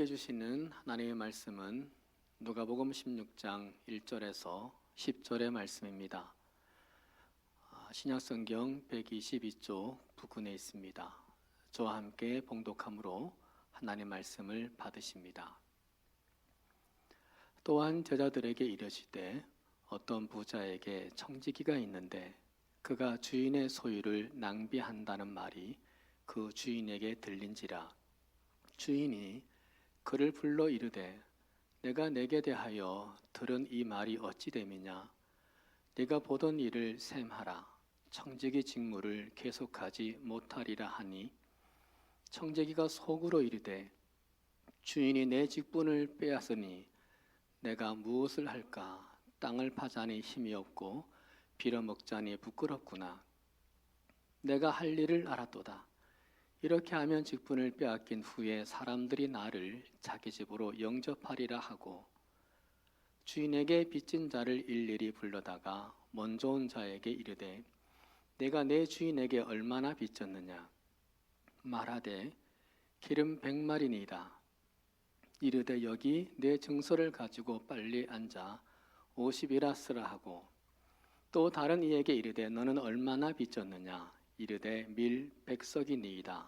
주시는 하나님의 말씀은 누가복음 16장 1절에서 10절의 말씀입니다. 신약성경 122쪽 부근에 있습니다. 저와 함께 봉독함으로 하나님의 말씀을 받으십니다. 또한 제자들에게 이르시되 어떤 부자에게 청지기가 있는데 그가 주인의 소유를 낭비한다는 말이 그 주인에게 들린지라. 주인이 그를 불러 이르되 내가 내게 대하여 들은 이 말이 어찌 됨이냐. 네가 보던 일을 셈하라. 청지기 직무를 계속하지 못하리라 하니, 청지기가 속으로 이르되 주인이 내 직분을 빼앗으니 내가 무엇을 할까. 땅을 파자니 힘이 없고 빌어먹자니 부끄럽구나. 내가 할 일을 알았도다. 이렇게 하면 직분을 빼앗긴 후에 사람들이 나를 자기 집으로 영접하리라 하고, 주인에게 빚진 자를 일일이 불러다가 먼저 온 자에게 이르되 내가 내 주인에게 얼마나 빚졌느냐. 말하되 기름 100마리니이다. 이르되 여기 내 증서를 가지고 빨리 앉아 50이라 쓰라 하고, 또 다른 이에게 이르되 너는 얼마나 빚졌느냐. 이르되 밀 100석이니이다.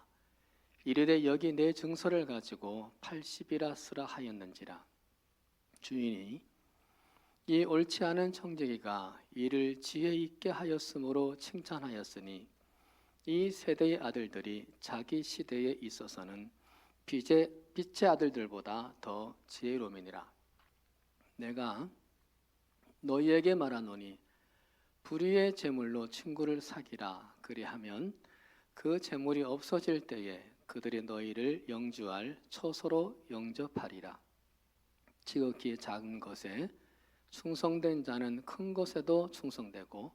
이르되 여기 내 증서를 가지고 80이라 쓰라 하였는지라. 주인이 이 옳지 않은 청지기가 이를 지혜 있게 하였으므로 칭찬하였으니, 이 세대의 아들들이 자기 시대에 있어서는 빛의 아들들보다 더 지혜로움이니라. 내가 너희에게 말하노니 불의의 재물로 친구를 사기라. 그리하면 그 재물이 없어질 때에 그들이 너희를 영주할 처소로 영접하리라. 지극히 작은 것에 충성된 자는 큰 것에도 충성되고,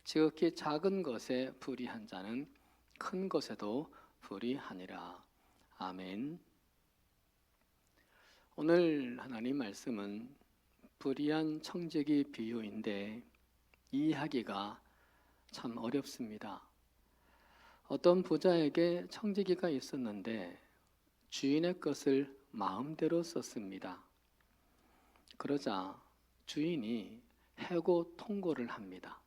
지극히 작은 것에 불의한 자는 큰 것에도 불의하니라. 아멘. 오늘 하나님 말씀은 불의한 청지기 비유인데 이해하기가 참 어렵습니다. 어떤 부자에게 청지기가 있었는데 주인의 것을 마음대로 썼습니다. 그러자 주인이 해고 통고를 합니다.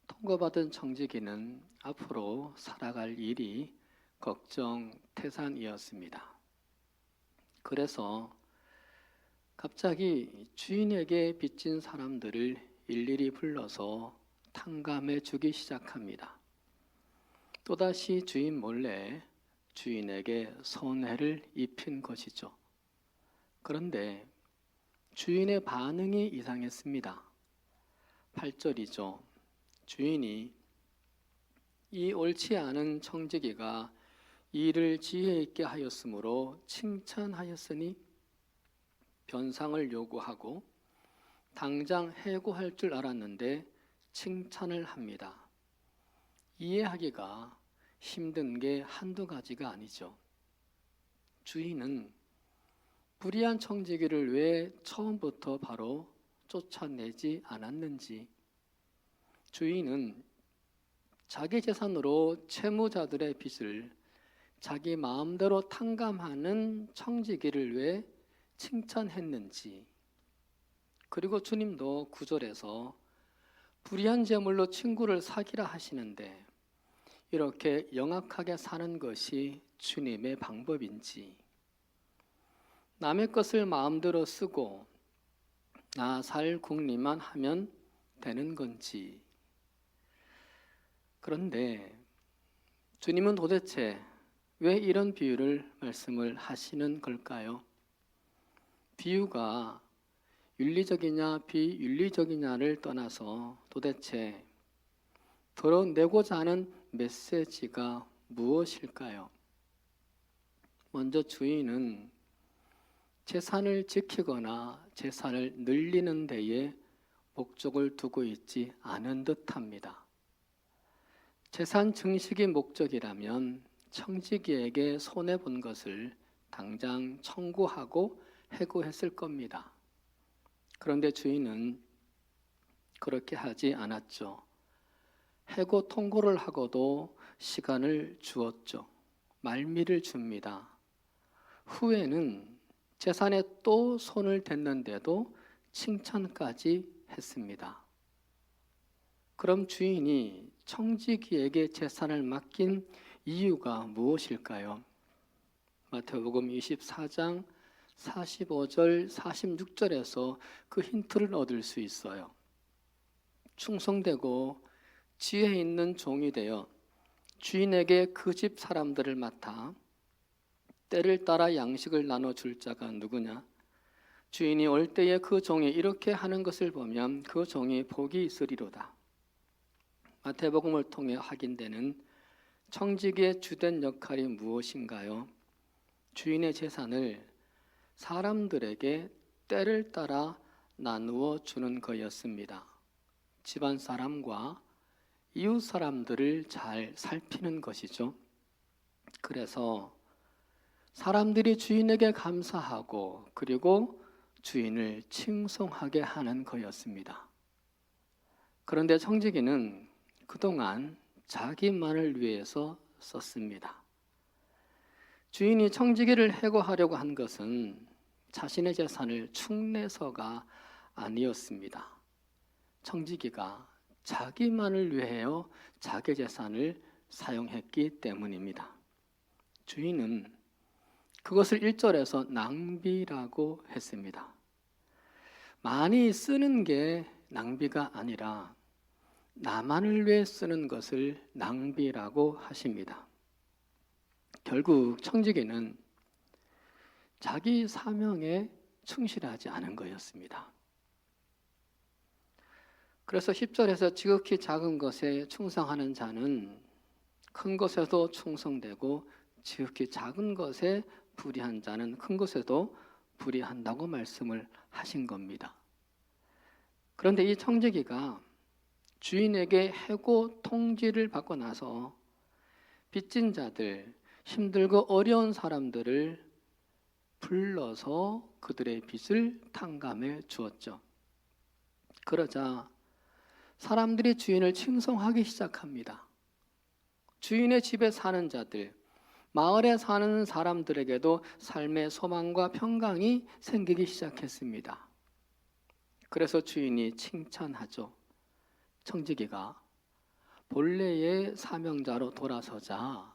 통고받은 청지기는 앞으로 살아갈 일이 걱정 태산이었습니다. 그래서 갑자기 주인에게 빚진 사람들을 일일이 불러서 탕감해 주기 시작합니다. 또다시 주인 몰래 주인에게 손해를 입힌 것이죠. 그런데 주인의 반응이 이상했습니다. 8절이죠. 주인이 이 옳지 않은 청지기가 일을 지혜 있게 하였으므로 칭찬하였으니 변상을 요구하고 당장 해고할 줄 알았는데 칭찬을 합니다. 이해하기가 힘든 게 한두 가지가 아니죠. 주인은 불의한 청지기를 왜 처음부터 바로 쫓아내지 않았는지, 주인은 자기 재산으로 채무자들의 빚을 자기 마음대로 탕감하는 청지기를 왜 칭찬했는지, 그리고 주님도 9절에서 불의한 재물로 친구를 사기라 하시는데 이렇게 영악하게 사는 것이 주님의 방법인지, 남의 것을 마음대로 쓰고 나 살 궁리만 하면 되는 건지. 그런데 주님은 도대체 왜 이런 비유를 말씀을 하시는 걸까요? 비유가 윤리적이냐 비윤리적이냐를 떠나서 도대체 드러내고자 하는 메시지가 무엇일까요? 먼저 주인은 재산을 지키거나 재산을 늘리는 데에 목적을 두고 있지 않은 듯합니다. 재산 증식이 목적이라면 청지기에게 손해본 것을 당장 청구하고 해고했을 겁니다. 그런데 주인은 그렇게 하지 않았죠. 해고 통고를 하고도 시간을 주었죠. 말미를 줍니다. 후에는 재산에 또 손을 댔는데도 칭찬까지 했습니다. 그럼 주인이 청지기에게 재산을 맡긴 이유가 무엇일까요? 마태복음 24장 45절 46절에서 그 힌트를 얻을 수 있어요. 충성되고 지혜 있는 종이 되어 주인에게 그 집 사람들을 맡아 때를 따라 양식을 나눠줄 자가 누구냐? 주인이 올 때에 그 종이 이렇게 하는 것을 보면 그 종이 복이 있으리로다. 마태복음을 통해 확인되는 청지기의 주된 역할이 무엇인가요? 주인의 재산을 사람들에게 때를 따라 나누어 주는 거였습니다. 집안 사람과 이웃 사람들을 잘 살피는 것이죠. 그래서 사람들이 주인에게 감사하고 그리고 주인을 칭송하게 하는 거였습니다. 그런데 청지기는 그동안 자기만을 위해서 썼습니다. 주인이 청지기를 해고하려고 한 것은 자신의 재산을 축내서가 아니었습니다. 청지기가 자기만을 위하여 자기 재산을 사용했기 때문입니다. 주인은 그것을 1절에서 낭비라고 했습니다. 많이 쓰는 게 낭비가 아니라 나만을 위해 쓰는 것을 낭비라고 하십니다. 결국 청지기는 자기 사명에 충실하지 않은 거였습니다. 그래서 10절에서 지극히 작은 것에 충성하는 자는 큰 것에도 충성되고 지극히 작은 것에 불의한 자는 큰 것에도 불의한다고 말씀을 하신 겁니다. 그런데 이 청지기가 주인에게 해고 통지를 받고 나서 빚진 자들, 힘들고 어려운 사람들을 불러서 그들의 빚을 탕감해 주었죠. 그러자 사람들이 주인을 칭송하기 시작합니다. 주인의 집에 사는 자들, 마을에 사는 사람들에게도 삶의 소망과 평강이 생기기 시작했습니다. 그래서 주인이 칭찬하죠. 청지기가 본래의 사명자로 돌아서자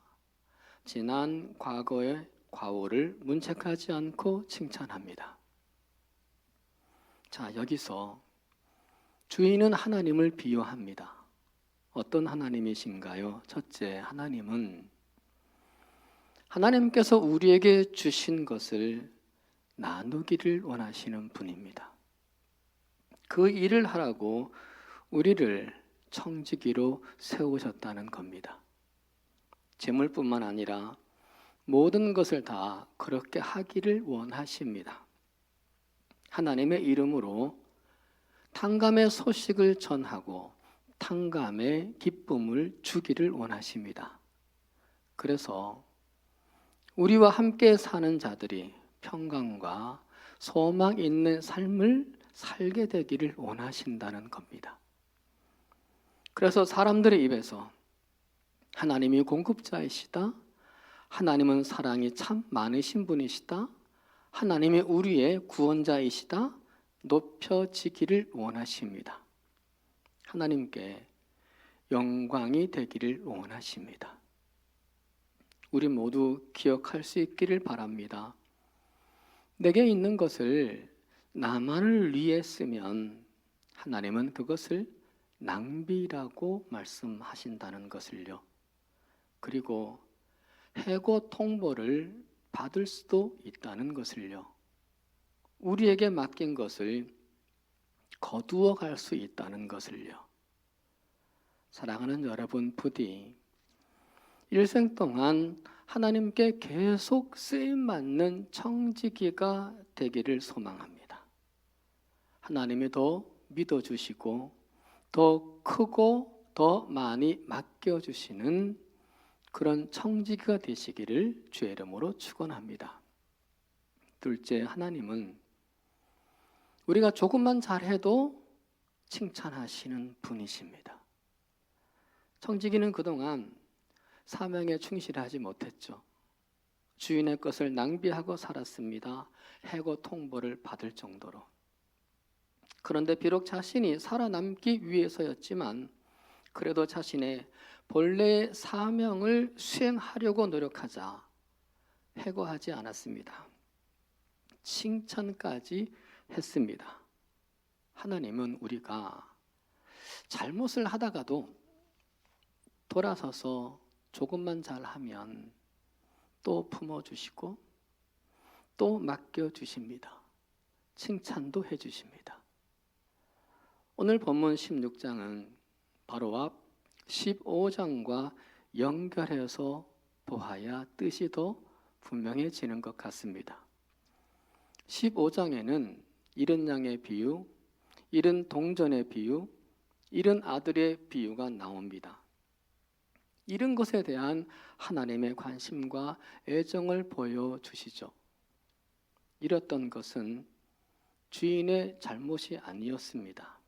지난 과거의 과오를 문책하지 않고 칭찬합니다. 자, 여기서 주인은 하나님을 비유합니다. 어떤 하나님이신가요? 첫째, 하나님께서 우리에게 주신 것을 나누기를 원하시는 분입니다. 그 일을 하라고 우리를 청지기로 세우셨다는 겁니다. 재물뿐만 아니라 모든 것을 다 그렇게 하기를 원하십니다. 하나님의 이름으로 탕감의 소식을 전하고 탕감의 기쁨을 주기를 원하십니다. 그래서 우리와 함께 사는 자들이 평강과 소망 있는 삶을 살게 되기를 원하신다는 겁니다. 그래서 사람들의 입에서 하나님이 공급자이시다, 하나님은 사랑이 참 많으신 분이시다, 하나님이 우리의 구원자이시다 높여지기를 원하십니다. 하나님께 영광이 되기를 원하십니다. 우리 모두 기억할 수 있기를 바랍니다. 내게 있는 것을 나만을 위해 쓰면 하나님은 그것을 낭비라고 말씀하신다는 것을요. 그리고 해고 통보를 받을 수도 있다는 것을요. 우리에게 맡긴 것을 거두어 갈 수 있다는 것을요. 사랑하는 여러분, 부디 일생 동안 하나님께 계속 쓰임받는 청지기가 되기를 소망합니다. 하나님이 더 믿어주시고 더 크고 더 많이 맡겨주시는 그런 청지기가 되시기를 주의 이름으로 축원합니다. 둘째, 하나님은 우리가 조금만 잘해도 칭찬하시는 분이십니다. 청지기는 그동안 사명에 충실하지 못했죠. 주인의 것을 낭비하고 살았습니다. 해고 통보를 받을 정도로. 그런데 비록 자신이 살아남기 위해서였지만 그래도 자신의 본래의 사명을 수행하려고 노력하자 해고하지 않았습니다. 칭찬까지 했습니다. 하나님은 우리가 잘못을 하다가도 돌아서서 조금만 잘하면 또 품어주시고 또 맡겨주십니다. 칭찬도 해주십니다. 오늘 본문 16장은 바로 앞 15장과 연결해서 보아야 뜻이 더 분명해지는 것 같습니다. 15장에는 잃은 양의 비유, 잃은 동전의 비유, 잃은 아들의 비유가 나옵니다. 잃은 것에 대한 하나님의 관심과 애정을 보여주시죠. 잃었던 것은 주인의 잘못이 아니었습니다.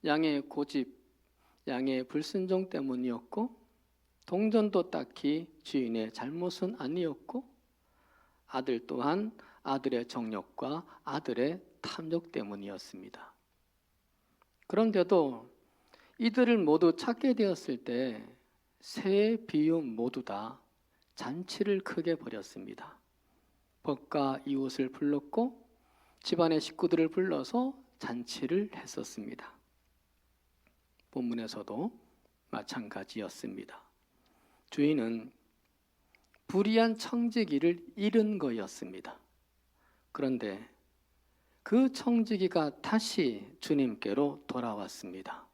양의 고집, 양의 불순종 때문이었고 동전도 딱히 주인의 잘못은 아니었고 아들 또한 아들의 정욕과 아들의 탐욕 때문이었습니다. 그런데도 이들을 모두 찾게 되었을 때 세 비유 모두 다 잔치를 크게 벌였습니다. 벗과 이웃을 불렀고 집안의 식구들을 불러서 잔치를 했었습니다. 본문에서도 마찬가지였습니다. 주인은 불의한 청지기를 잃은 거였습니다. 그런데 그 청지기가 다시 주님께로 돌아왔습니다.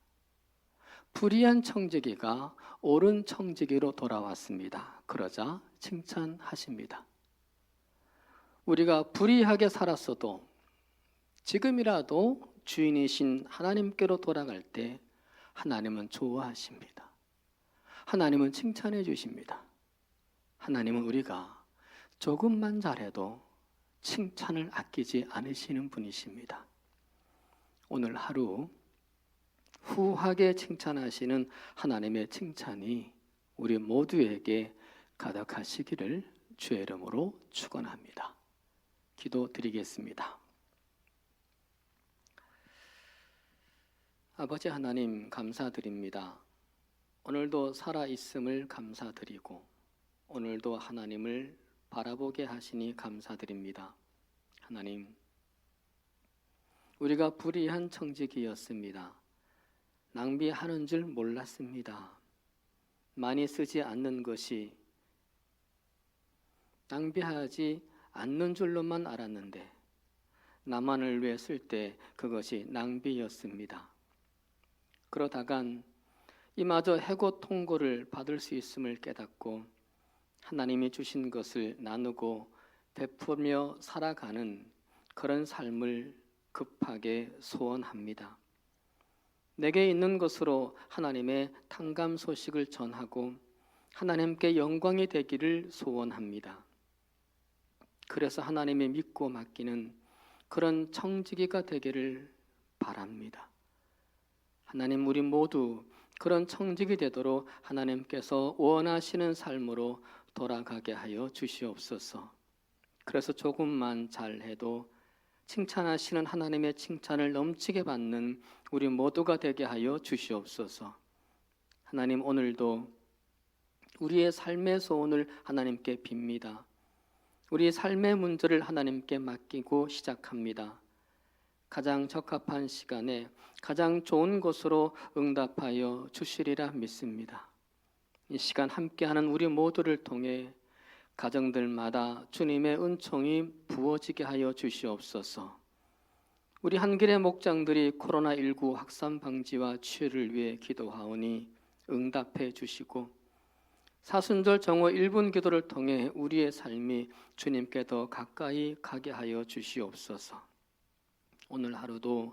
불의한 청지기가 옳은 청지기로 돌아왔습니다. 그러자 칭찬하십니다. 우리가 불의하게 살았어도 지금이라도 주인이신 하나님께로 돌아갈 때 하나님은 좋아하십니다. 하나님은 칭찬해 주십니다. 하나님은 우리가 조금만 잘해도 칭찬을 아끼지 않으시는 분이십니다. 오늘 하루 후하게 칭찬하시는 하나님의 칭찬이 우리 모두에게 가득하시기를 주의 이름으로 축원합니다. 기도드리겠습니다. 아버지 하나님 감사드립니다. 오늘도 살아있음을 감사드리고 오늘도 하나님을 바라보게 하시니 감사드립니다. 하나님, 우리가 불의한 청지기였습니다. 낭비하는 줄 몰랐습니다. 많이 쓰지 않는 것이 낭비하지 않는 줄로만 알았는데 나만을 위해 쓸 때 그것이 낭비였습니다. 그러다간 이마저 해고 통고를 받을 수 있음을 깨닫고 하나님이 주신 것을 나누고 베풀며 살아가는 그런 삶을 급하게 소원합니다. 내게 있는 것으로 하나님의 탕감 소식을 전하고 하나님께 영광이 되기를 소원합니다. 그래서 하나님이 믿고 맡기는 그런 청지기가 되기를 바랍니다. 하나님, 우리 모두 그런 청지기 되도록 하나님께서 원하시는 삶으로 돌아가게 하여 주시옵소서. 그래서 조금만 잘해도 칭찬하시는 하나님의 칭찬을 넘치게 받는 우리 모두가 되게 하여 주시옵소서. 하나님, 오늘도 우리의 삶의 소원을 하나님께 빕니다. 우리의 삶의 문제를 하나님께 맡기고 시작합니다. 가장 적합한 시간에 가장 좋은 곳으로 응답하여 주시리라 믿습니다. 이 시간 함께하는 우리 모두를 통해 가정들마다 주님의 은총이 부어지게 하여 주시옵소서. 우리 한길의 목장들이 코로나19 확산 방지와 치유를 위해 기도하오니 응답해 주시고 사순절 정오 1분 기도를 통해 우리의 삶이 주님께 더 가까이 가게 하여 주시옵소서. 오늘 하루도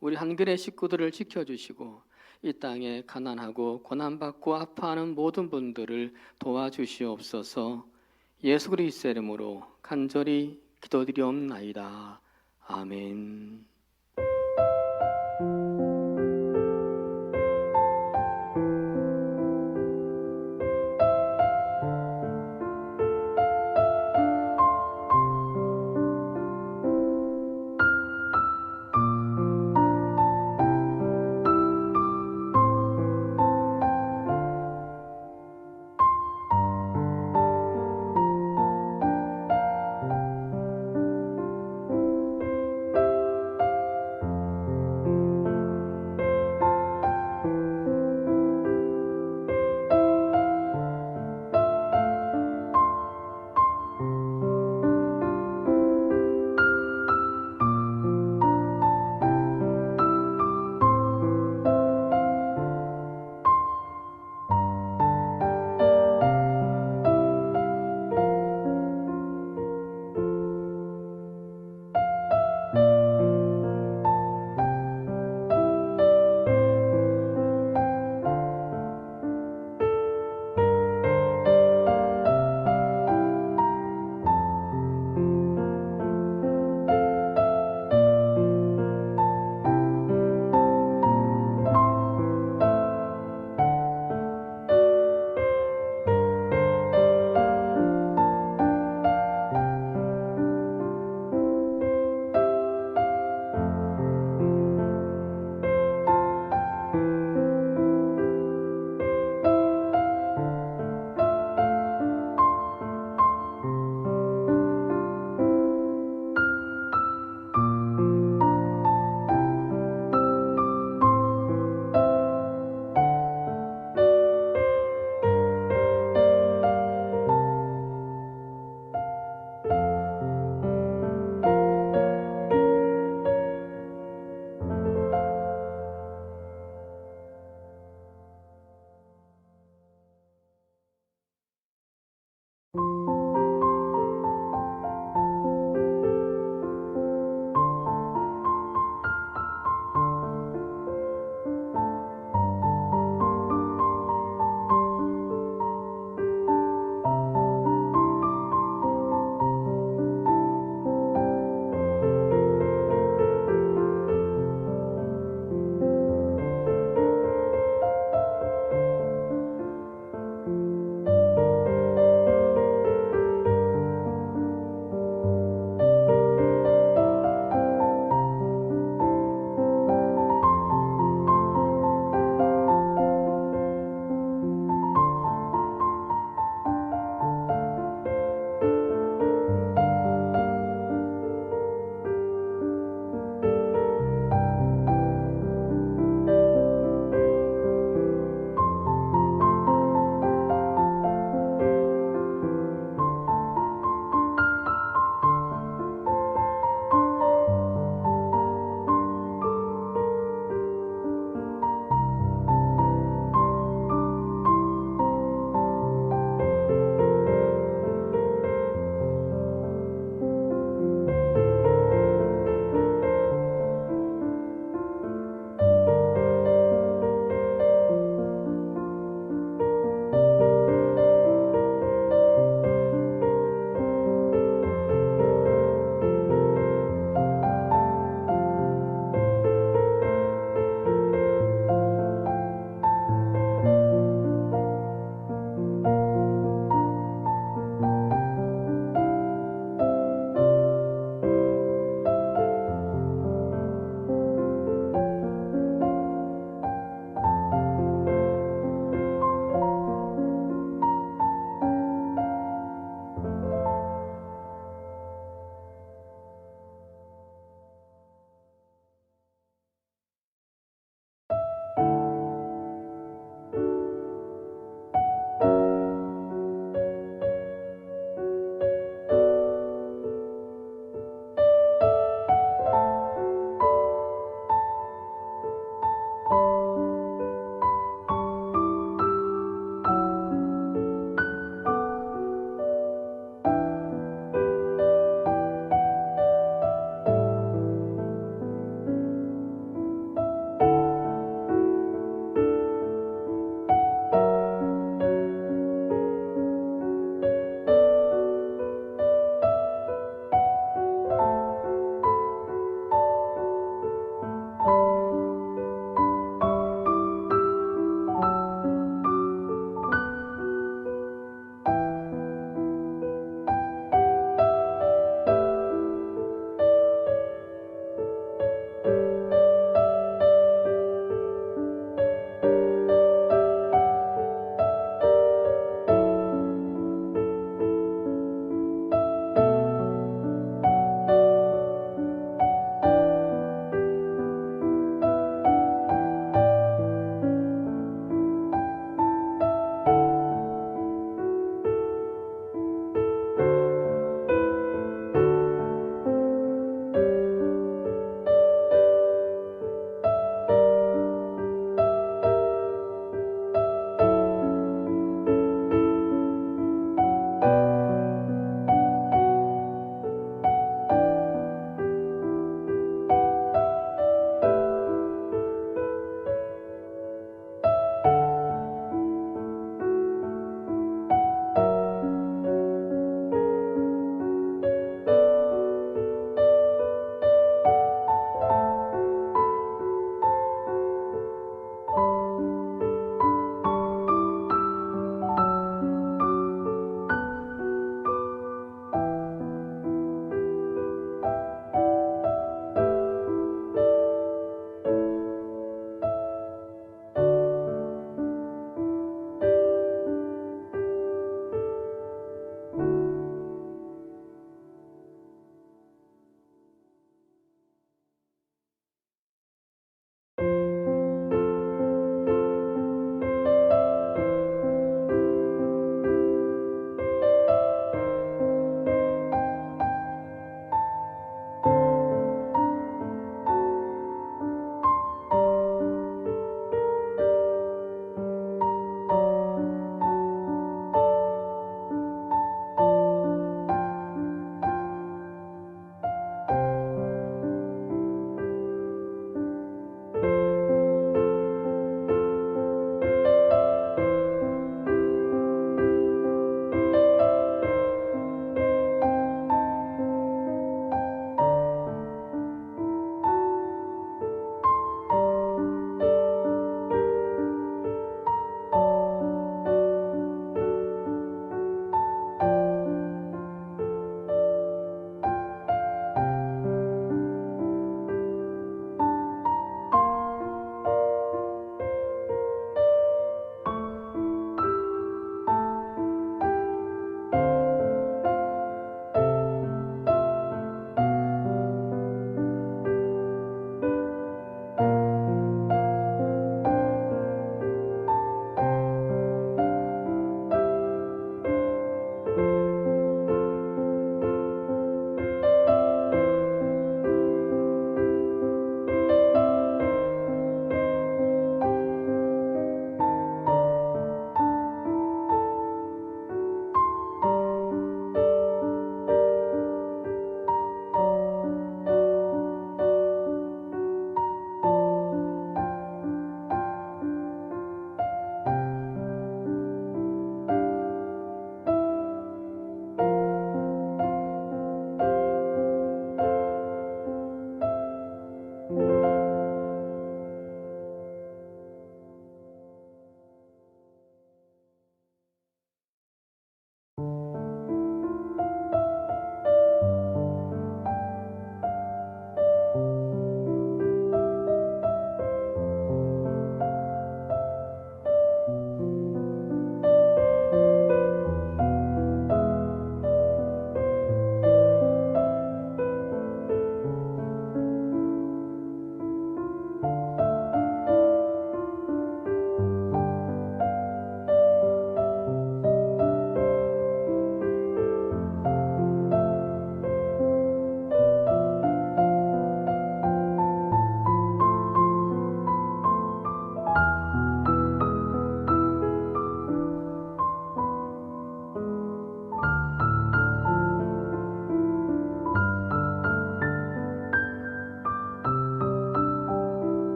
우리 한길의 식구들을 지켜주시고 이 땅에 가난하고 고난받고 아파하는 모든 분들을 도와주시옵소서. 예수 그리스도의 이름으로 간절히 기도드리옵나이다. 아멘.